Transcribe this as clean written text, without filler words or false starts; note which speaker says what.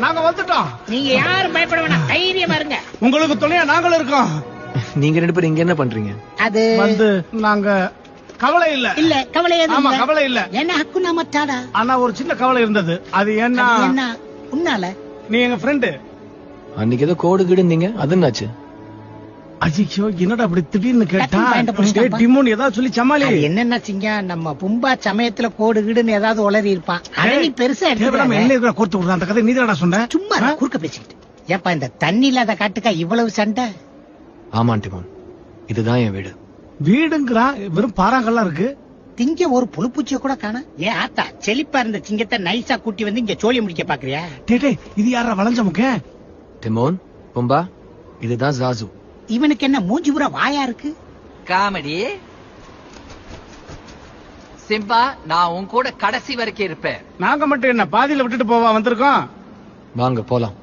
Speaker 1: நாங்க வந்துட்டோம்.
Speaker 2: நீங்க யாரும் பயப்பட வேணாம், தைரியமா இருங்க.
Speaker 1: உங்களுக்கு துணையா நாங்களும் இருக்கோம்.
Speaker 3: நீங்க 2 பேரும் இங்க என்ன பண்றீங்க?
Speaker 2: அது
Speaker 1: வந்து நாங்க கவலை இல்ல.
Speaker 2: இல்ல கவலை எதுவும்
Speaker 1: ஆமா
Speaker 2: இல்ல.
Speaker 1: கவலை இல்ல.
Speaker 2: என்ன ஹக்குனா மச்சாடா.
Speaker 1: ஆனா ஒரு சின்ன கவலை இருந்தது. அது
Speaker 2: என்ன
Speaker 1: என்ன
Speaker 2: உன்னால?
Speaker 1: நீ எங்க ஃப்ரெண்டு.
Speaker 3: அன்னைக்கு ஏதோ கோடு கிடுந்தீங்க, அது என்னாச்சு?
Speaker 1: ஐயோ என்னடா அப்படி திடீர்னு கேட்டா?
Speaker 2: டக்குனு பயந்து புடிச்சிட்டாப்பா.
Speaker 1: டிமோன் ஏதாவது சொல்லி சமாளி.
Speaker 2: அது என்னன்னா சிங்க, நம்ம பும்பா சமயத்துல கோடு கீடுன்னு ஏதாவது உளறி இருப்பான். அதை நீ பெருசா
Speaker 1: தேவையில்லாம என்ன இருக்கிற கோர்த்து விடுற அந்த கதை நீதானடா சொன்ன.
Speaker 2: சும்மா குறுக்க பேசிக்கிட்டு. ஏப்பா இந்த தண்ணி இல்லாத காட்டுக்கா இவ்வளவு சண்டை?
Speaker 3: ஆமா டிமோன், இதுதான் என் வீடு.
Speaker 1: வீடுங்கிறா வெறும் பாறாங்கல்லாம் இருக்கு.
Speaker 2: திங்க ஒரு புழுப்பூச்சிய கூட காண. ஏன் ஆத்தா செழிப்பா இருந்த சிங்கத்தை நைஸா கூட்டி வந்து இங்க சோழி முடிக்க பாக்குறியா?
Speaker 1: டே இது யாரா வளைஞ்ச முக்க?
Speaker 3: டிமோன், பும்பா, இதுதான் ஜாசு.
Speaker 2: இவனுக்கு என்ன மூஞ்சி பூரா வாயா இருக்கு?
Speaker 4: காமெடி. சிம்பா, நான் உன் கூட கடைசி வரைக்கும் இருப்பேன்.
Speaker 1: நாங்க மட்டும் என்ன பாதியில விட்டுட்டு போவா வந்திருக்கோம்.
Speaker 3: வாங்க போலாம்.